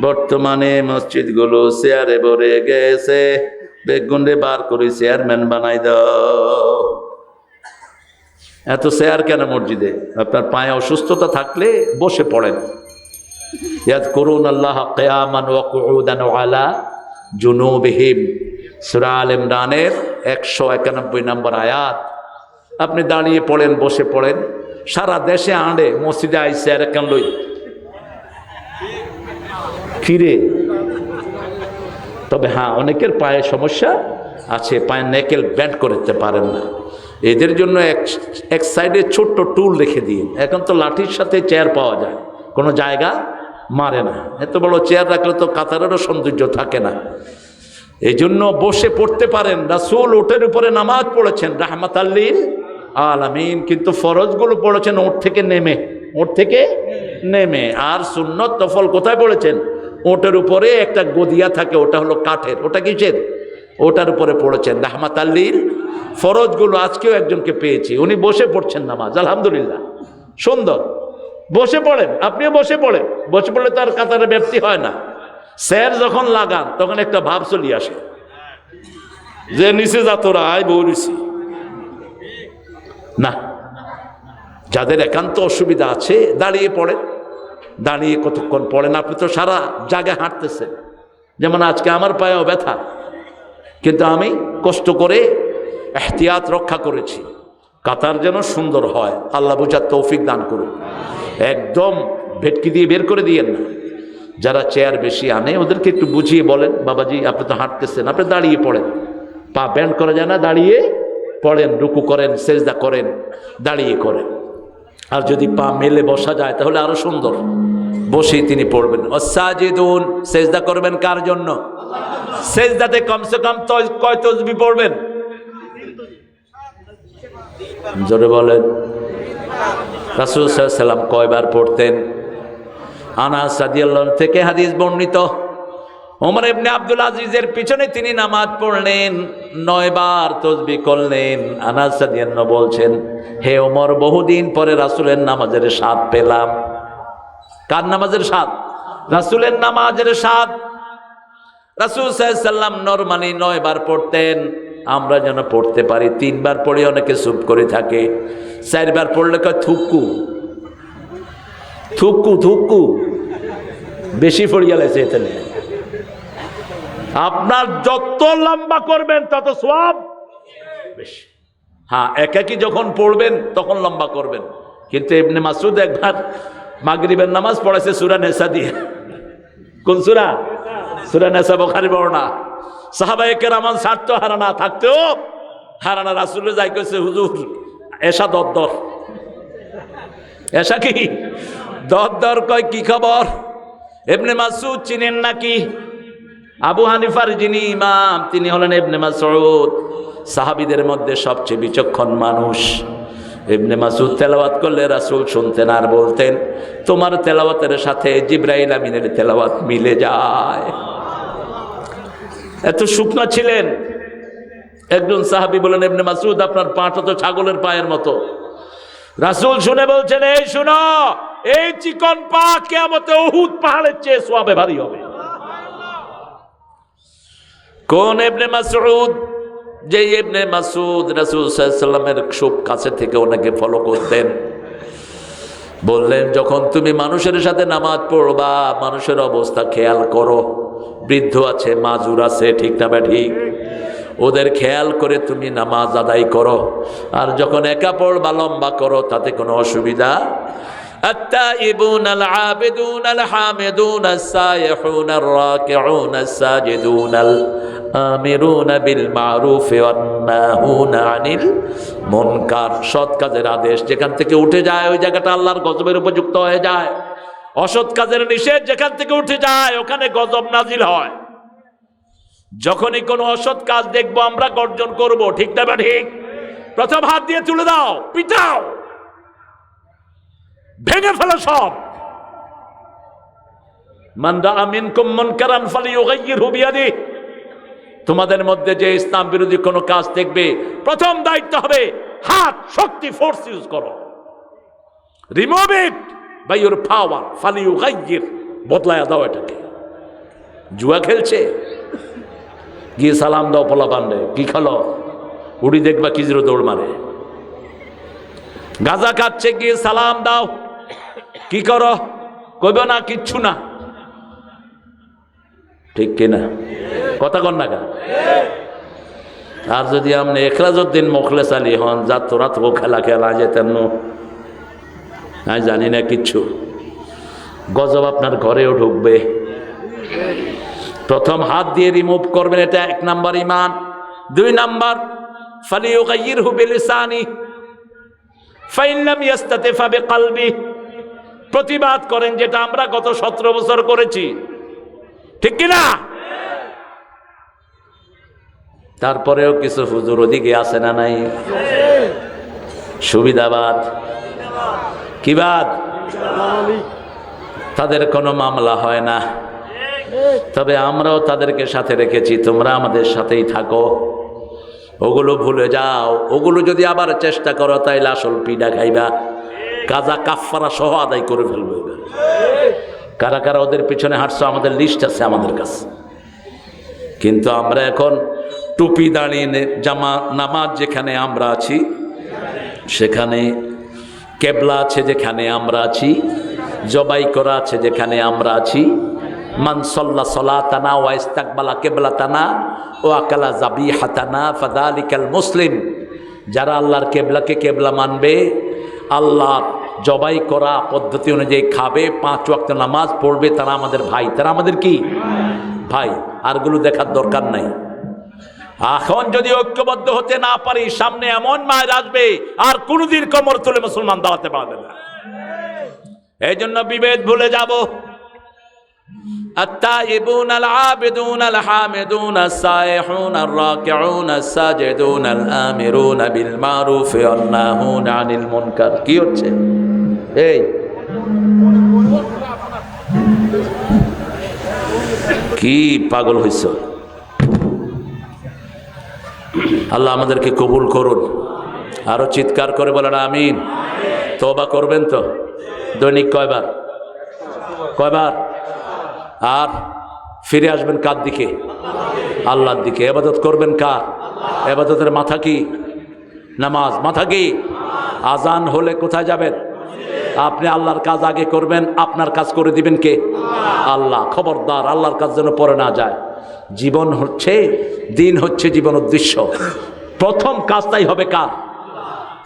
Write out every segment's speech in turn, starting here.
বর্তমানে মসজিদগুলো চেয়ারে ভরে গেছে, বেগুনরে বার করে চেয়ারম্যান বানাই দাও। এত চেয়ার কেন মসজিদে? আপনার পায়ে অসুস্থতা থাকলে বসে পড়েন। ইয়াযকুরুনাল্লাহ কিয়ামান ওয়া কুউদান ওয়া আলা জুনুবিহিম, সূরা আল ইমরানের 191 নম্বর আয়াত। আপনি দাঁড়িয়ে পড়েন, বসে পড়েন। সারা দেশে আঁড়ে মসজিদে আইসে আর কেন লই ফিরে। তবে হ্যাঁ, অনেকের পায়ে সমস্যা আছে, পায়ে নেকেল ব্যান্ড করতে পারেন না, এদের জন্য এক সাইডে ছোট্ট টুল রেখে দিন। এখন তো লাঠির সাথে চেয়ার পাওয়া যায়, কোনো জায়গা মারে না। এত বড় চেয়ার রাখলে তো কাতারেরও সৌন্দর্য থাকে না। এই জন্য বসে পড়তে পারেন। রাসূল ওটের উপরে নামাজ পড়েছেন রাহমাতাল লিল আলামিন, কিন্তু ফরজগুলো পড়েছেন ওট থেকে নেমে। আর সুন্নত নফল কোথায় পড়েছেন? ওটের উপরে একটা গদিয়া থাকে, ওটা হলো কাঠের। ওটা কিসের? ওটার উপরে পড়েছেন রাহমাতাল লিল। ফরজগুলো আজকেও একজনকে পেয়েছি, উনি বসে পড়ছেন নামাজ, আলহামদুলিল্লাহ, সুন্দর। বসে পড়েন, আপনিও বসে পড়েন। বসে পড়লে তো আর কাতারে ব্যক্তি হয় না। স্যার যখন লাগান তখন একটা ভাব চলিয়ে আসে যে নিচে যাতরা আয় বৌরিছি না। যাদের একান্ত অসুবিধা আছে দাঁড়িয়ে পড়েন। দাঁড়িয়ে কতক্ষণ পড়েন? আপনি তো সারা জায়গায় হাঁটতেছেন। যেমন আজকে আমার পায়েও ব্যথা, কিন্তু আমি কষ্ট করে এহতিয়াত রক্ষা করেছি। কাতার যেন সুন্দর হয়, আল্লাহ বুঝার তৌফিক দান করুন। একদম ভেটকি দিয়ে বের করে দিয়েন না। যারা চেয়ার বেশি আনে ওদেরকে একটু বুঝিয়ে বলেন, বাবাজি আপনি তো হাঁটতেছেন, আপনি দাঁড়িয়ে পড়েন। পা ব্যান্ড করা যায় না, দাঁড়িয়ে পড়েন। রুকু করেন, সেজদা করেন, দাঁড়িয়ে করেন। আর যদি পা মেলে বসা যায় তাহলে আরো সুন্দর, বসেই তিনি পড়বেন। ওয়াসাজিদুন, সেজদা করবেন কার জন্য? সেজদাতে কমসে কম কয় তাসবিহ পড়বেন? জোরে বলেন। রাসূল সাল্লাল্লাহু আলাইহি ওয়াসাল্লাম কয়বার পড়তেন? আনাস রাদিয়াল্লাহু থেকে হাদিস বর্ণিত, ওমর ইবনে আব্দুল আজিজের পিছনে তিনি নামাজ পড়লেন, 9 বার তাসবিহ করলেন। আনাস রাদিয়াল্লাহু বলছেন, হে ওমর, বহুদিন পরে রাসূলের নামাজের স্বাদ পেলাম। কার নামাজের স্বাদ? রাসূলের নামাজের স্বাদ। রাসূল সাল্লাল্লাহু আলাইহি ওয়াসাল্লাম নরমালি 9 বার পড়তেন, আমরা যেন পড়তে পারি 3 বার পড়ে অনেকে চুপ করে থাকে। 4 বার পড়লে কয় থুকু থুকু থুকু, বেশি পড়িয়া লেছে। এখানে আপনার যত লম্বা করবেন তত সওয়াব বেশি। হ্যাঁ, একাকি যখন পড়বেন তখন লম্বা করবেন। কিন্তু ইবনে মাসউদ একবার মাগরিবের নামাজ পড়েছে সূরা নিসা দিয়ে। কোন সূরা? সূরা নিসা, বুখারী বর্ণনা। সাহাবায়ে কেরাম ছাড়তো হারানা, থাকতেও হারানা। রাসূলের যাই কইছে, হুজুর এশা দর এশা কি দর কয় কি খবর? ইবনে মাসউদ চিনেন নাকি? আবু হানিফার যিনি ইমাম তিনি হলেন ইবনে মাসউদ, সাহাবীদের মধ্যে সবচেয়ে বিচক্ষণ মানুষ। ইবনে মাসউদ তেলাওয়াত করলে রাসূল শুনতেন আর বলতেন, তোমার তেলাওয়াতের সাথে জিবরাইল আমিনের তেলাওয়াত মিলে যায়। এত শুকনা ছিলেন। একজন সাহাবী বলেন, ইবনে মাসউদ আপনার পাটা তো ছাগলের পায়ের মতো। রাসূল শুনে বলছেন, এই শুনো, এই চিকন পা কিয়ামতে উহুদ পাহাড়ের চেয়ে সওয়াবে ভারী হবে। কোন ইবনে মাসউদ? যে ইবনে মাসউদ রাসূল সাল্লাল্লাহু আলাইহি ওয়াসাল্লামের খুব কাছে থেকে ওনাকে ফলো করতেন। বললেন, যখন তুমি মানুষের সাথে নামাজ পড়বা, মানুষের অবস্থা খেয়াল করো। বৃদ্ধ আছে, মাজুর আছে, ঠিক না বা ঠিক? ওদের খেয়াল করে তুমি নামাজ আদায় করো। আর যখন একা পড়বা লম্বা করো, তাতে কোনো অসুবিধা। التائبون العابدون الحامدون السائحون الراكعون الساجدون الآمرون بالمعروف والناهون عن المنكر। সৎ কাজের আদেশ যেখান থেকে উঠে যায় ওই জায়গাটা আল্লাহর গজবের উপযুক্ত হয়ে যায়। অসৎ কাজের নিষেধ যেখান থেকে উঠে যায় ওখানে গজব নাজিল হয়। যখনই কোনো অসৎ কাজ দেখবো আমরা গর্জন করব, ঠিক না বা ঠিক? প্রথম হাত দিয়ে তুলে দাও, পিটাও, ভেঙে ফেলো সব। মান রাআ মিনকুম মুনকারান ফালিয়ুগাইয়িরহু বিয়াদিহি। তোমাদের মধ্যে যে ইসলাম বিরোধী কোনো কাজ দেখবে, প্রথম দায়িত্ব হবে হাত, শক্তি, ফোর্স ইউজ করো। Remove it by your power, ফালিয়ুগাইয়ির, বদলায়া দাও এটাকে। জুয়া খেলছে, গিয়ে সালাম দাও পোলা পান্ডে, কি খালো, উড়ি দেখবা কি জিরো দৌড় মারে। গাঁজা খাচ্ছে, গিয়ে সালাম দাও, কি করো, কইব না কিচ্ছু না। ঠিক কিনা কথা কন না কা? আর যদি আপনি এখলাজউদ্দিন মোখলেস আলী হন, যা তোরা তো খেলা খেলা যেতেন, আমি জানি না কিচ্ছু, গজব আপনার ঘরেও ঢুকবে। প্রথম হাত দিয়ে রিমুভ করবেন, এটা 1 নাম্বার ঈমান। 2 নাম্বার ফালিয়ুগাইয়িরহু বিলিসানি ফাইন লাম ইয়াস্তাতি ফাবিকলবি। প্রতিবাদ করেন, যেটা আমরা গত 17 বছর করেছি, ঠিক কি না? তারপরেও কিছু হুজুর ওদিকে আছে না নাই? সুবিধাবাদ, কিবাদ, তাদের কোনো মামলা হয় না। তবে আমরাও তাদেরকে সাথে রেখেছি, তোমরা আমাদের সাথেই থাকো, ওগুলো ভুলে যাও। ওগুলো যদি আবার চেষ্টা করো তাইলে আসল পিডা খাইবা, কাজা কাফারা সহ আদায় করে ফেলবে। কারা কারা ওদের পিছনে হাঁটছো আমাদের লিস্ট আছে আমাদের কাছে। কিন্তু আমরা এখন টুপি দাঁড়িয়ে জামা নামাজ যেখানে আমরা আছি, সেখানে কেবলা আছে যেখানে আমরা আছি, জবাই করা আছে যেখানে আমরা আছি, মান সাল্লা সালাতানা ওয়া ইস্তাকবালা কিবলাতানা ওয়া আকালা যাবিহাতানা ফাযালিকাল মুসলিম। যারা আল্লাহর কেবলাকে কেবলা মানবে, আল্লাহর জবাই করা পদ্ধতি অনুযায়ী খাবে, 5 ওয়াক্ত নামাজ পড়বে, তারা আমাদের ভাই। তারা আমাদের কি ভাই? আরগুলো দেখার দরকার নাই। এখন যদি ঐক্যবদ্ধ হতে না পারি, সামনে এমন মায়ের আসবে আর কোনদিন কোমর তুলে মুসলমান দাঁড়াতে পারবে না। এই জন্য বিভেদ ভুলে যাব। التائبون العابدون الحامدون السائحون الراكعون الساجدون الآمرون بالمعروف والناهون عن المنكر। কি হচ্ছে এই কি পাগল হইছ? আল্লাহ আমাদেরকে কবুল করুন। আরো চিৎকার করে বলেন আমিন। তওবা করবেন তো? দৈনিক কয়বার? আর ফিরে আসবেন কার দিকে? আল্লাহর দিকে। ইবাদত করবেন কার? ইবাদতের মাথা কি? নামাজ। মাথা কি? আজান হলে কোথায় যাবেন? আপনি আল্লাহর কাজ আগে করবেন, আপনার কাজ করে দিবেন কে? আল্লাহ। খবরদার আল্লাহর কাজ যেন পরে না যায়। জীবন হচ্ছে, দিন হচ্ছে জীবন উদ্দেশ্য। প্রথম কাজটাই হবে কার?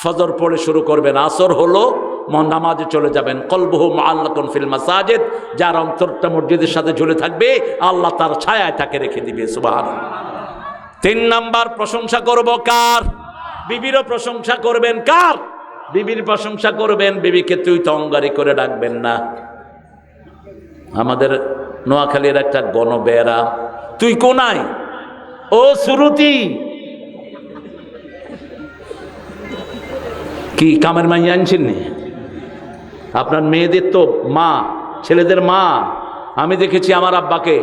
ফজর পড়ে শুরু করবেন, আসর হলো নামাজে চলে যাবেন। কলবুহু মুআল্লাকুন ফিল মাসাজিদ, যার অন্তরটা মসজিদের সাথে ঝুলে থাকবে, আল্লাহ তার ছায়ায় তাকে রেখে দিবে। সুবহানাল্লাহ। 3 নাম্বার প্রশংসা করব কার? বিবিরও প্রশংসা করবেন কার? বিবির প্রশংসা করবেন। বিবিকে তুই তো অঙ্গারি করে ডাকবেন না। আমাদের নোয়াখালীর একটা গণবেরা, তুই কোনায়, ও সুরুতি, কি কামের মাই আনছেন নি? আপনার মেয়েদের তো মা, ছেলেদের মা। আমি দেখেছি আমার আব্বাকে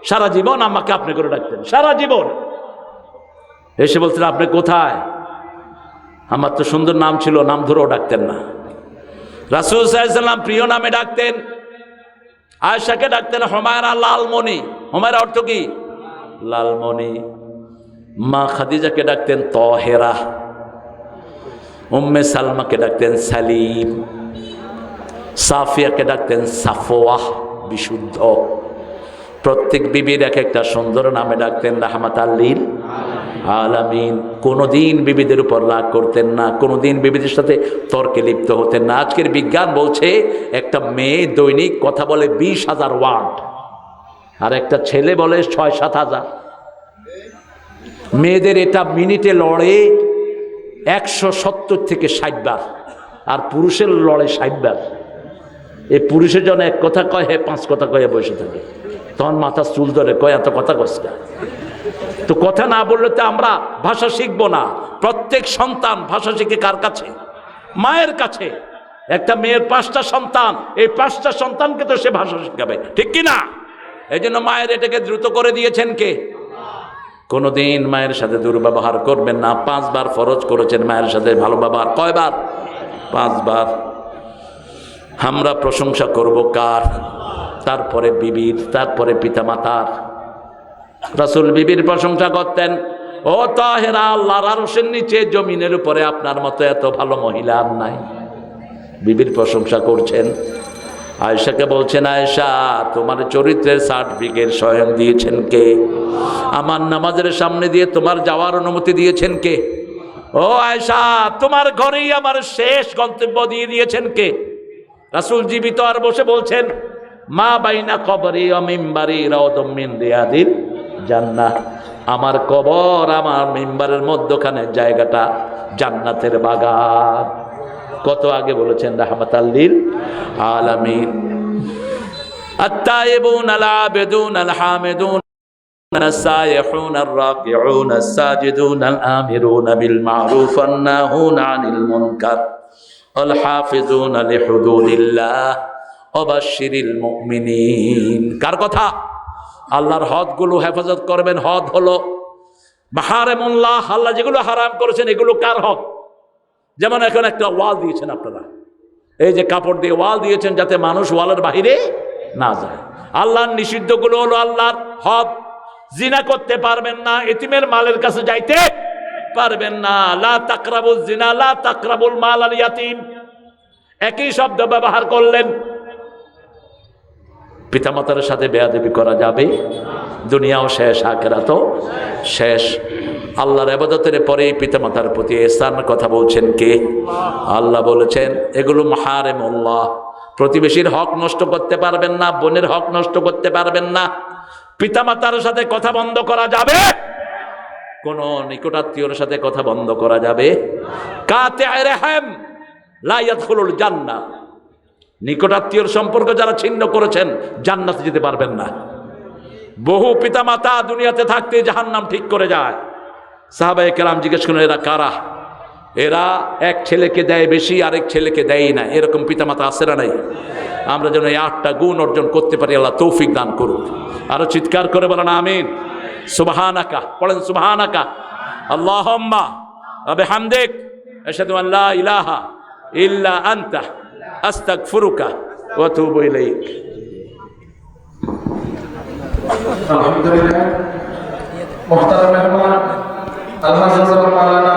সারা জীবন আম্মাকে আপনি করে ডাকতেন, সারা জীবন। এসে বলছেন আপনি কোথায়? আমার তো সুন্দর নাম ছিল, নাম ধরেও ডাকতেন না। রাসূল সাল্লাল্লাহু আলাইহি ওয়াসাল্লাম প্রিয় নামে ডাকতেন। আয়েশাকে ডাকতেন হুমায়রা লালমণি। হুমায়রা অর্থ কি? লালমণি। মা খাদিজাকে ডাকতেন তহেরা। উম্মে সালমাকে ডাকতেন সালিম। সাফিয়াকে ডাকতেন সাফওয়াহ, বিশুদ্ধ। প্রত্যেক বিবির এক একটা সুন্দর নামে ডাকতেন রাহমাতাল লিল আলামিন। কোনোদিন বিবিদের উপর রাগ করতেন না, কোনোদিন বিবিদের সাথে তর্কে লিপ্ত হতেন না। আজকের বিজ্ঞান বলছে একটা মেয়ে দৈনিক কথা বলে 20,000 ওয়ার্ড, আর একটা ছেলে বলে 6-7 হাজার। মেয়েদের এটা মিনিটে লড়ে 170 থেকে 60 বার, আর পুরুষের লড়ে 60 বার। এই পুরুষের জন্য এক কথা কয়, হে 5 কথা কয়ে বসে থাকে, তখন মাথা চুল ধরে কয় এত কথা কষ্ট। তো কথা না বললে তো আমরা ভাষা শিখবো না। প্রত্যেক সন্তান ভাষা শিখে কার কাছে? মায়ের কাছে। একটা মেয়ের 5টা সন্তান, এই 5টা সন্তানকে তো সে ভাষা শিখাবে, ঠিক কি না? এই জন্য মায়ের এটাকে দ্রুত করে দিয়েছেন কে? কোনোদিন মায়ের সাথে দুর্ব্যবহার করবেন না। 5 বার ফরজ করেছেন মায়ের সাথে ভালো ব্যবহার। কয়বার? 5 বার। আমরা প্রশংসা করব কার? তারপরে বিবির, তারপরে পিতামাতার। রাসূল বিবির প্রশংসা করতেন, ও তাহেরা, আল্লাহর আরশের নিচে জমিনের উপরে আপনার মতো এত ভালো মহিলা আর নাই। বিবির প্রশংসা করছেন। আয়েশাকে বলছেন, আয়েশা, তোমার চরিত্রের সার্টিফিকেট স্বয়ং দিয়েছেন কে? আমার নামাজের সামনে দিয়ে তোমার যাওয়ার অনুমতি দিয়েছেন কে? ও আয়েশা, তোমার ঘরেই আমার শেষ গন্তব্য দিয়ে দিয়েছেন কে? রাসূল জীবিত আর বসে বলছেন, মা বাইনা কবরি ওয়া মিম্বারি রাউদাম মিন রিয়াদিল জান্নাহ। আমার কবর আমার মিম্বারের মধ্যখানে জায়গাটা জান্নাতের বাগান। কত আগে বলেছেন রাহমাতাল লিল আলামিন। আত-তাইবুন আল-আবিদুন আল-হামিদুন السائحون الراكعون الساجدون الآمرون بالمعروف والناهون عن المنكر والحافظون لحدود الله وبشر المؤمنين। কার কথা? আল্লাহর হদগুলো হেফাজত করবেন। হদ হলো মাহারিমুল্লাহ, আল্লাহ যেগুলো হারাম করেছেন এগুলো কার হদ? যেমন এখন একটা ওয়াল দিয়েছেন আপনারা, এই যে কাপড় দিয়ে ওয়াল দিয়েছেন যাতে মানুষ ওয়ালের বাহিরে না যায়। আল্লাহর নিষিদ্ধগুলো হলো আল্লাহর হদ। জিনা করতে পারবেন না, এতিমের মালের কাছে যাইতে পারবেন না। লা তাকরাবুজ জিনা লা তাকরাবুল মাল আল ইয়াতিম, একই শব্দ ব্যবহার করলেন। পিতামাতার সাথে বেয়াদবি করা যাবে, দুনিয়াও শেষ আখিরাতও শেষ। আল্লাহর ইবাদতের পরেই পিতামাতার প্রতি ইহসানের কথা বলছেন কে? আল্লাহ বলেছেন এগুলো মাহারিমুল্লাহ। প্রতিবেশীর হক নষ্ট করতে পারবেন না, বোনের হক নষ্ট করতে পারবেন না। পিতামাতার সাথে কথা বন্ধ করা যাবে, কোন নিকটাত্মীয়র সাথে কথা বন্ধ করা যাবে। কাতিআ রাহম লা ইয়াদখুলুল জান্নাহ, নিকটাত্মীয়র সম্পর্ক যারা ছিন্ন করেছেন জান্নাতে যেতে পারবেন না। বহু পিতামাতা দুনিয়াতে থাকতে জাহান্নাম ঠিক করে যায়। সাহাবায়ে কেরাম জিজ্ঞেস করেন, এরা কারা? এরা এক ছেলেকে দেয় বেশি, আরেক ছেলেকে দেয় না, এরকম পিতামাতা আছে না নাই? আমরা যেন এই 8টা গুণ অর্জন করতে পারি, আল্লাহ তৌফিক দান করুন। আরো চিৎকার করে বলেন আমিন। সুবহানাকা পড়েন, সুবহানাকা আল্লাহুম্মা ওয়া বিহামদিক আশহাদু আন লা ইলাহা ইল্লা আনতা আস্তাগফিরুকা ওয়া আতুবু ইলাইক। আলহামদুলিল্লাহ। মুহতারাম মেহমান আল্লাহ মাওলানা